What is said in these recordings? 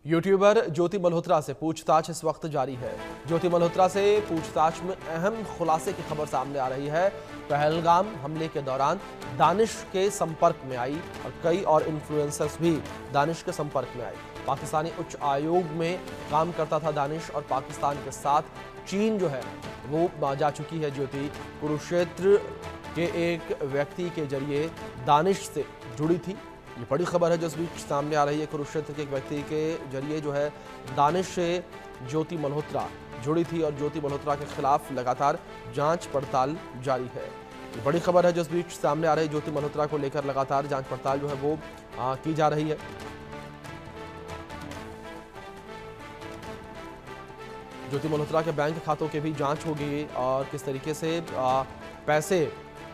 YouTuber ज्योति मल्होत्रा से पूछताछ इस वक्त जारी है। ज्योति मल्होत्रा से पूछताछ में अहम खुलासे की खबर सामने आ रही है। पहलगाम हमले के दौरान दानिश के संपर्क में आई और कई और इन्फ्लुएंसर्स भी दानिश के संपर्क में आई। पाकिस्तानी उच्च आयोग में काम करता था दानिश और पाकिस्तान के साथ चीन जो है वो जा चुकी है ज्योति। कुरुक्षेत्र के एक व्यक्ति के जरिए दानिश से जुड़ी थी। ये बड़ी खबर है जो इस बीच सामने आ रही है। कुरुक्षेत्र के एक व्यक्ति के जरिए जो है दानिश से ज्योति मल्होत्रा जुड़ी थी और ज्योति मल्होत्रा के खिलाफ लगातार जांच पड़ताल जारी है। ये बड़ी खबर है जो इस बीच सामने आ रही है। ज्योति मल्होत्रा को लेकर लगातार जांच पड़ताल जो है वो की जा रही है। ज्योति मल्होत्रा के बैंक खातों के भी जांच होगी और किस तरीके से पैसे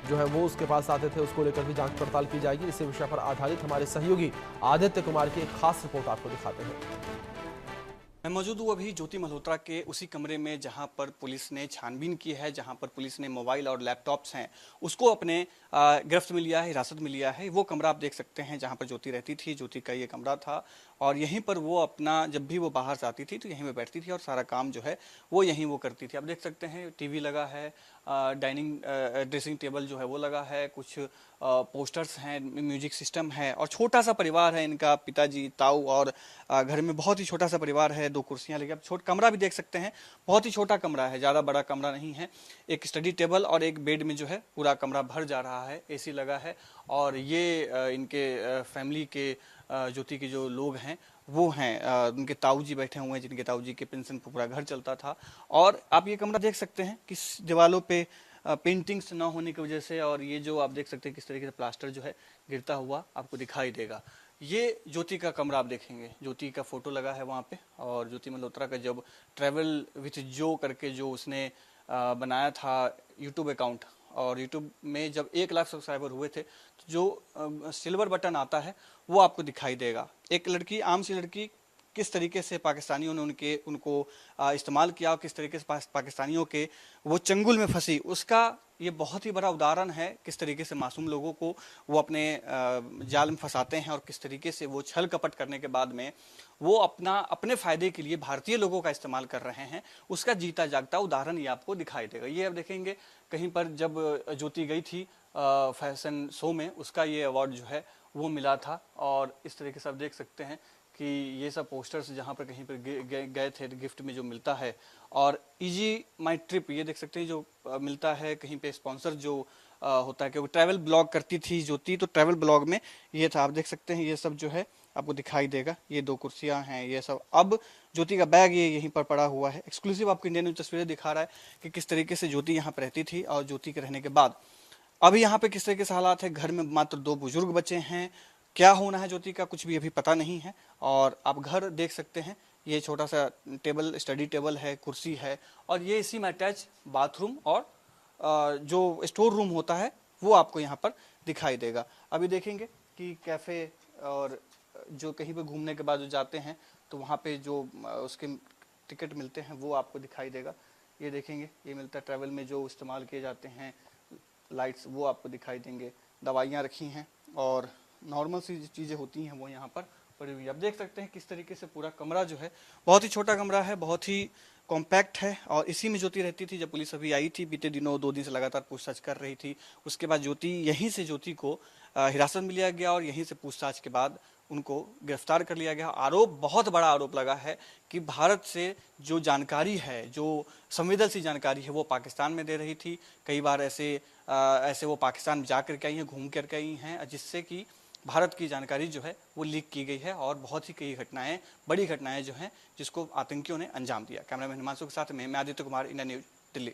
जो है वो उसके पास आते थे उसको लेकर भी जांच पड़ताल की जाएगी। इसी विषय पर आधारित हमारे सहयोगी आदित्य कुमार की एक खास रिपोर्ट आपको दिखाते हैं। मैं मौजूद हूँ अभी ज्योति मल्होत्रा के उसी कमरे में जहां पर पुलिस ने छानबीन की है, जहां पर पुलिस ने मोबाइल और लैपटॉप्स हैं उसको अपने गिरफ्त में लिया है, हिरासत में लिया है। वो कमरा आप देख सकते हैं जहां पर ज्योति रहती थी। ज्योति का ये कमरा था और यहीं पर वो अपना जब भी वो बाहर से आती थी तो यहीं पे बैठती थी और सारा काम जो है वो यहीं वो करती थी। आप देख सकते हैं टीवी लगा है, डाइनिंग ड्रेसिंग टेबल जो है वो लगा है, कुछ पोस्टर्स हैं, म्यूजिक सिस्टम है और छोटा सा परिवार है इनका, पिताजी, ताऊ और घर में बहुत ही छोटा सा परिवार है। 2 कुर्सियां लगी। आप छोटा कमरा भी देख सकते हैं, बहुत ही छोटा कमरा है, ज़्यादा बड़ा कमरा नहीं है। एक स्टडी टेबल और एक बेड में जो है पूरा कमरा भर जा रहा है। एसी लगा है और ये इनके फैमिली के ज्योति के जो लोग हैं वो हैं, उनके ताऊ जी बैठे हुए हैं जिनके ताऊ जी के पेंशन पर पूरा घर चलता था। और आप ये कमरा देख सकते हैं कि दीवालों पे पेंटिंग्स ना होने की वजह से, और ये जो आप देख सकते हैं किस तरीके से प्लास्टर जो है गिरता हुआ आपको दिखाई देगा। ये ज्योति का कमरा आप देखेंगे, ज्योति का फोटो लगा है वहाँ पे और ज्योति मल्होत्रा का जब ट्रैवल विथ जो करके जो उसने बनाया था यूट्यूब अकाउंट, और यूट्यूब में जब 1 लाख सब्सक्राइबर हुए थे तो जो सिल्वर बटन आता है वो आपको दिखाई देगा। एक लड़की, आम सी लड़की, किस तरीके से पाकिस्तानियों ने उनको इस्तेमाल किया और किस तरीके से पाकिस्तानियों के वो चंगुल में फंसी, उसका ये बहुत ही बड़ा उदाहरण है। किस तरीके से मासूम लोगों को वो अपने जाल में फंसाते हैं और किस तरीके से वो छल कपट करने के बाद में वो अपने फायदे के लिए भारतीय लोगों का इस्तेमाल कर रहे हैं, उसका जीता जागता उदाहरण ये आपको दिखाई देगा। ये आप देखेंगे कहीं पर जब ज्योति गई थी फैशन शो में, उसका ये अवार्ड जो है वो मिला था। और इस तरीके से आप देख सकते हैं कि ये सब पोस्टर्स जहाँ पर कहीं पर गए थे गिफ्ट में जो मिलता है, और इजी माई ट्रिप ये देख सकते हैं जो मिलता है कहीं पे स्पॉन्सर जो होता है, क्योंकि ट्रैवल ब्लॉग करती थी ज्योति, तो ट्रैवल ब्लॉग में ये था। आप देख सकते हैं ये सब जो है आपको दिखाई देगा। ये 2 कुर्सियां हैं, ये सब। अब ज्योति का बैग ये यहीं पर पड़ा हुआ है। एक्सक्लूसिव आपको इंडियन न्यूज तस्वीरें दिखा रहा है कि किस तरीके से ज्योति यहाँ पर रहती थी और ज्योति के रहने के बाद अभी यहाँ पे किस तरीके से हालात है। घर में मात्र 2 बुजुर्ग बच्चे हैं। क्या होना है ज्योति का कुछ भी अभी पता नहीं है। और आप घर देख सकते हैं, ये छोटा सा टेबल, स्टडी टेबल है, कुर्सी है और ये इसी में अटैच बाथरूम और जो स्टोर रूम होता है वो आपको यहाँ पर दिखाई देगा। अभी देखेंगे कि कैफ़े और जो कहीं पे घूमने के बाद जो जाते हैं तो वहाँ पे जो उसके टिकट मिलते हैं वो आपको दिखाई देगा। ये देखेंगे, ये मिलता है ट्रैवल में जो इस्तेमाल किए जाते हैं लाइट्स, वो आपको दिखाई देंगे। दवाइयाँ रखी हैं और नॉर्मल सी चीज़ें होती हैं वो यहाँ पर पड़ी हुई। आप देख सकते हैं किस तरीके से पूरा कमरा जो है, बहुत ही छोटा कमरा है, बहुत ही कॉम्पैक्ट है और इसी में ज्योति रहती थी। जब पुलिस अभी आई थी बीते दिनों, 2 दिन से लगातार पूछताछ कर रही थी, उसके बाद ज्योति को हिरासत में लिया गया और यहीं से पूछताछ के बाद उनको गिरफ्तार कर लिया गया। आरोप, बहुत बड़ा आरोप लगा है कि भारत से जो जानकारी है, जो संवेदनशील जानकारी है वो पाकिस्तान में दे रही थी। कई बार ऐसे वो पाकिस्तान जा करके आई हैं, घूम करके आई हैं, जिससे कि भारत की जानकारी जो है वो लीक की गई है और बहुत ही कई घटनाएं, बड़ी घटनाएं जो हैं जिसको आतंकियों ने अंजाम दिया। कैमरामैन हिमांशु के साथ मैं आदित्य कुमार, इंडिया न्यूज, दिल्ली।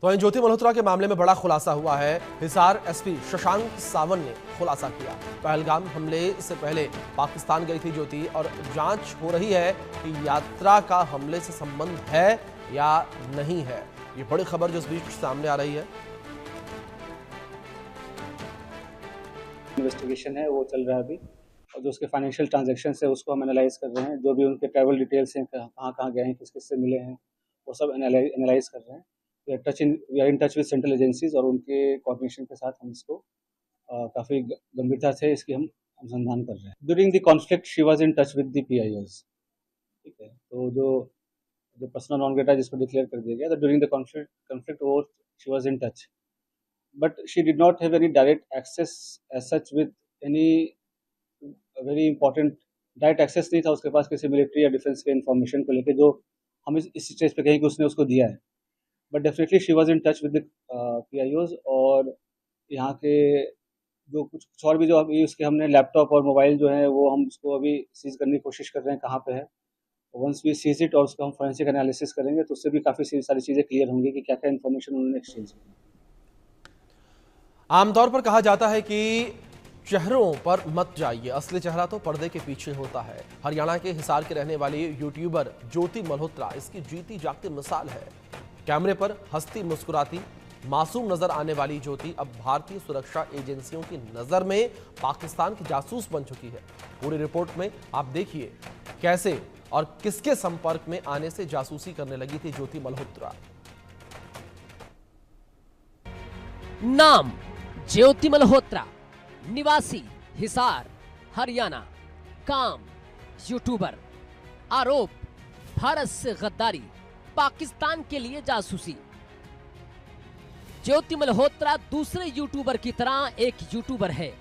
तो ज्योति मल्होत्रा के मामले में बड़ा खुलासा हुआ है। हिसार एसपी शशांक सावन ने खुलासा किया। पहलगाम हमले से पहले पाकिस्तान गई थी ज्योति और जांच हो रही है कि यात्रा का हमले से संबंध है या नहीं है। ये बड़ी खबर जो इस बीच सामने आ रही है। इन्वेस्टिगेशन है वो चल रहा है अभी, और जो उसके फाइनेंशियल ट्रांजैक्शन है उसको हम एनालाइज कर रहे हैं। जो भी उनके ट्रैवल डिटेल्स हैं, कहाँ कहाँ गए हैं, किस किस से मिले हैं, वो सब एनालाइज कर रहे हैं। We are in touch with central agencies और उनके कोऑर्डिनेशन के साथ हम इसको काफ़ी गंभीरता से इसकी हम अनुसंधान कर रहे हैं। During the conflict she was in touch with the PIOs, ठीक है। तो जो पर्सनल नॉन ग्रेटा जिसको डिक्लेयर कर दिया गया, तो ड्यूरिंग द कॉन्फ्लिक्ट वो she was in touch, but she did not have any direct access as such with any very important. Direct access नहीं था उसके पास किसी मिलिट्री या डिफेंस के इंफॉर्मेशन को लेके जो हम इस स्टेज पे कहें कि उसने उसको दिया है, but definitely she was in touch with the पीआईओज। और यहाँ के जो कुछ और भी जो अभी उसके हमने लैपटॉप और मोबाइल जो है वो हम उसको अभी सीज करने की कोशिश कर रहे हैं कहाँ पे है। वंस वी सीज इट और उसका हम फोरेंसिक एनालिसिस करेंगे तो उससे भी काफ़ी सारी चीज़ें क्लियर होंगी कि क्या क्या इन्फॉर्मेशन उन्होंने एक्सचेंज की। आमतौर पर कहा जाता है कि चेहरों पर मत जाइए, असली चेहरा तो पर्दे के पीछे होता है। हरियाणा के हिसार के रहने वाली यूट्यूबर ज्योति मल्होत्रा इसकी जीती जागती मिसाल है। कैमरे पर हंसती मुस्कुराती मासूम नजर आने वाली ज्योति अब भारतीय सुरक्षा एजेंसियों की नजर में पाकिस्तान की जासूस बन चुकी है। पूरी रिपोर्ट में आप देखिए कैसे और किसके संपर्क में आने से जासूसी करने लगी थी ज्योति मल्होत्रा। नाम ज्योति मल्होत्रा, निवासी हिसार हरियाणा, काम यूट्यूबर, आरोप भारत से गद्दारी, पाकिस्तान के लिए जासूसी। ज्योति मल्होत्रा दूसरे यूट्यूबर की तरह एक यूट्यूबर है,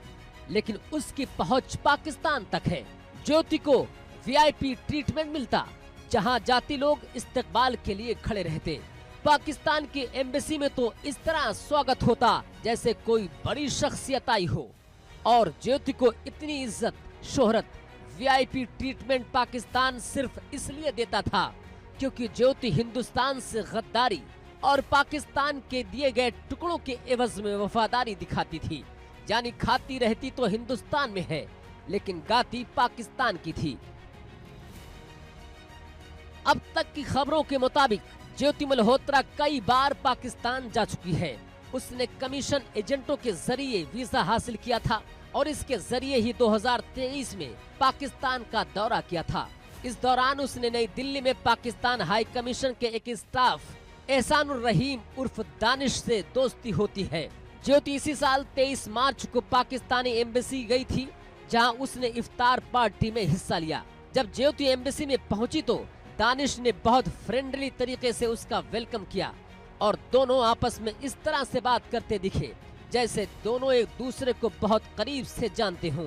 लेकिन उसकी पहुंच पाकिस्तान तक है। ज्योति को वीआईपी ट्रीटमेंट मिलता, जहां जाती लोग इस्तकबाल के लिए खड़े रहते। पाकिस्तान की एम्बेसी में तो इस तरह स्वागत होता जैसे कोई बड़ी शख्सियत आई हो। और ज्योति को इतनी इज्जत, शोहरत, वीआईपी ट्रीटमेंट पाकिस्तान सिर्फ इसलिए देता था क्योंकि ज्योति हिंदुस्तान से गद्दारी और पाकिस्तान के दिए गए टुकड़ों के एवज में वफादारी दिखाती थी। यानी खाती रहती तो हिंदुस्तान में है, लेकिन गाती पाकिस्तान की थी। अब तक की खबरों के मुताबिक ज्योति मल्होत्रा कई बार पाकिस्तान जा चुकी है। उसने कमीशन एजेंटों के जरिए वीजा हासिल किया था और इसके जरिए ही 2023 में पाकिस्तान का दौरा किया था। इस दौरान उसने नई दिल्ली में पाकिस्तान हाई कमीशन के एक स्टाफ एहसानुर रहीम उर्फ दानिश से दोस्ती होती है। ज्योति इसी साल 23 मार्च को पाकिस्तानी एम्बेसी गई थी, जहां उसने इफ्तार पार्टी में हिस्सा लिया। जब ज्योति एम्बेसी में पहुंची तो दानिश ने बहुत फ्रेंडली तरीके से उसका वेलकम किया और दोनों आपस में इस तरह से बात करते दिखे जैसे दोनों एक दूसरे को बहुत करीब से जानते हों।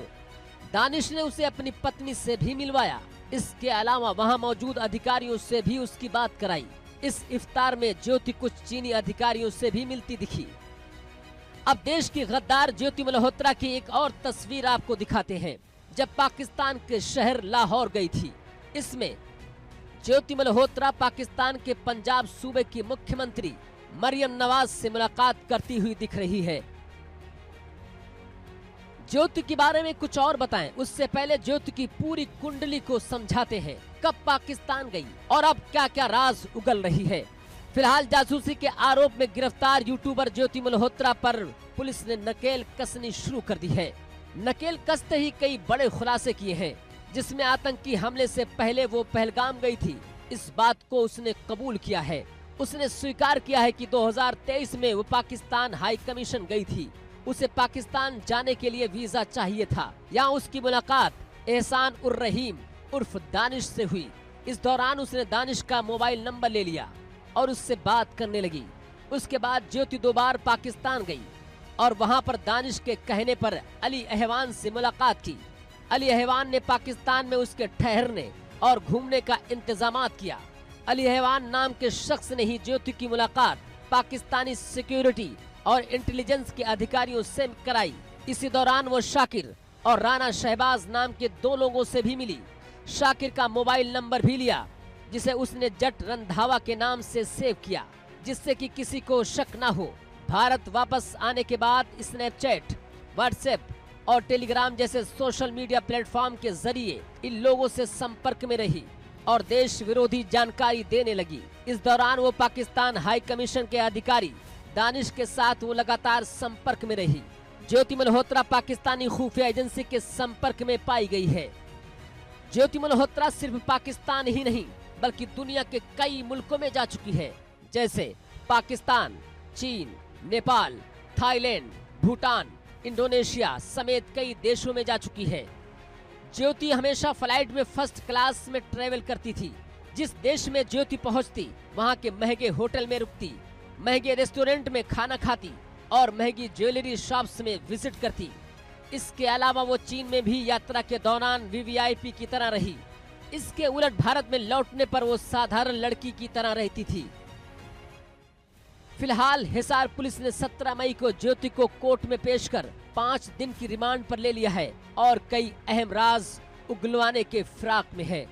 दानिश ने उसे अपनी पत्नी से भी मिलवाया। इसके अलावा वहां मौजूद अधिकारियों से भी उसकी बात कराई। इस इफ्तार में ज्योति कुछ चीनी अधिकारियों से भी मिलती दिखी। अब देश की गद्दार ज्योति मल्होत्रा की एक और तस्वीर आपको दिखाते हैं, जब पाकिस्तान के शहर लाहौर गई थी। इसमें ज्योति मल्होत्रा पाकिस्तान के पंजाब सूबे की मुख्यमंत्री मरियम नवाज से मुलाकात करती हुई दिख रही है। ज्योति के बारे में कुछ और बताएं, उससे पहले ज्योति की पूरी कुंडली को समझाते हैं। कब पाकिस्तान गई और अब क्या क्या राज उगल रही है। फिलहाल जासूसी के आरोप में गिरफ्तार यूट्यूबर ज्योति मल्होत्रा पर पुलिस ने नकेल कसनी शुरू कर दी है। नकेल कसते ही कई बड़े खुलासे किए हैं, जिसमें आतंकी हमले से पहले वो पहलगाम गई थी, इस बात को उसने कबूल किया है। उसने स्वीकार किया है कि 2023 में वो पाकिस्तान हाई कमीशन गई थी। उसे पाकिस्तान जाने के लिए वीजा चाहिए था। यहाँ उसकी मुलाकात एहसान उर रहीम उर्फ दानिश से हुई। इस दौरान उसने दानिश का मोबाइल नंबर ले लिया और उससे बात करने लगी। उसके बाद ज्योति 2 बार पाकिस्तान गई और वहां पर दानिश के कहने पर अली अहवान से मुलाकात की। अली अहवान ने पाकिस्तान में उसके ठहरने और घूमने का इंतजाम किया। अली अहवान नाम के शख्स ने ही ज्योति की मुलाकात पाकिस्तानी सिक्योरिटी और इंटेलिजेंस के अधिकारियों से कराई। इसी दौरान वो शाकिर और राणा शहबाज नाम के 2 लोगों से भी मिली। शाकिर का मोबाइल नंबर भी लिया, जिसे उसने जट रंधावा के नाम से सेव किया, जिससे कि किसी को शक न हो। भारत वापस आने के बाद स्नैपचैट, व्हाट्सएप और टेलीग्राम जैसे सोशल मीडिया प्लेटफॉर्म के जरिए इन लोगों से संपर्क में रही और देश विरोधी जानकारी देने लगी। इस दौरान वो पाकिस्तान हाई कमीशन के अधिकारी दानिश के साथ वो लगातार संपर्क में रही। ज्योति मल्होत्रा पाकिस्तानी खुफिया एजेंसी के संपर्क में पाई गई है। ज्योति मल्होत्रा सिर्फ पाकिस्तान ही नहीं बल्कि दुनिया के कई मुल्कों में जा चुकी है, जैसे पाकिस्तान, चीन, नेपाल, थाईलैंड, भूटान, इंडोनेशिया समेत कई देशों में जा चुकी है। ज्योति हमेशा फ्लाइट में फर्स्ट क्लास में ट्रेवल करती थी। जिस देश में ज्योति पहुंचती, वहां के महंगे होटल में रुकती, महंगे रेस्टोरेंट में खाना खाती और महंगी ज्वेलरी शॉप्स में विजिट करती। इसके अलावा वो चीन में भी यात्रा के दौरान वीवीआईपी की तरह रही। इसके उलट भारत में लौटने पर वो साधारण लड़की की तरह रहती थी। फिलहाल हिसार पुलिस ने 17 मई को ज्योति को कोर्ट में पेश कर 5 दिन की रिमांड पर ले लिया है और कई अहम राज उगलवाने के फिराक में है।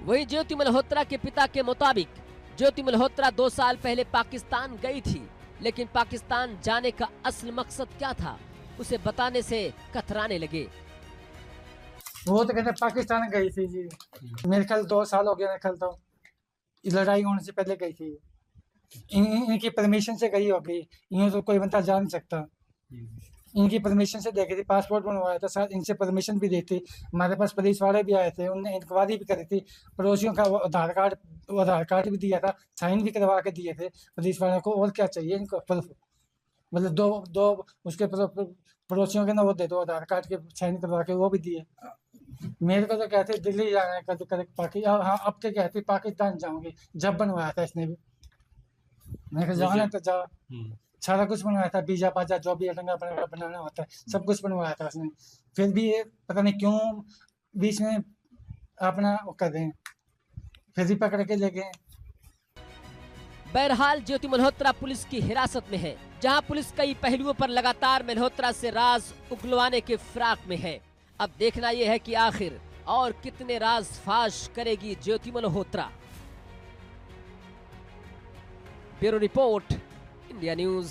वहीं ज्योति मल्होत्रा के पिता के मुताबिक ज्योति मल्होत्रा 2 साल पहले पाकिस्तान गई थी, लेकिन पाकिस्तान जाने का असल मकसद क्या था, उसे बताने से कतराने लगे। वो तो कहते पाकिस्तान गई थी जी, मेरे ख्याल 2 साल हो गया, मेरे ख्याल तो लड़ाई होने से पहले गई थी। इनकी परमिशन से गई होगी, यूँ तो कोई बंदा जा नहीं सकता। इनकी परमिशन से देखी थी, पासपोर्ट बनवाया था, साथ इनसे परमिशन भी दी थी। हमारे पास पुलिस वाले भी आए थे, उनने इंक्वायरी भी करी थी। पड़ोसियों का आधार कार्ड भी दिया था, साइन भी करवा के दिए थे पुलिस वालों को। और क्या चाहिए इनको? मतलब दो उसके पड़ोसियों के ना वो दे दो, आधार कार्ड के साइन करवा के वो भी दिए। मेरे को तो कहते दिल्ली जाना है, कभी पाकिस्तान, हाँ अब तो कहते पाकिस्तान जाऊंगी। जब बनवाया था इसने भी, मैंने कहा जाना तो जा, सारा कुछ बनवाया था, वीजा पाजा जो भी बनाना होता है सब कुछ बनवाया था उसने। फिर भी ये पता नहीं क्यों बीच में अपना वो कर रहे हैं, फिर भी पकड़ के ले गए। बहरहाल ज्योति मल्होत्रा पुलिस की हिरासत में है, जहां पुलिस कई पहलुओं पर लगातार मल्होत्रा से राज उगलवाने के फिराक में है। अब देखना यह है कि आखिर और कितने राज फाश करेगी Jyoti Malhotra. Bureau report, India news.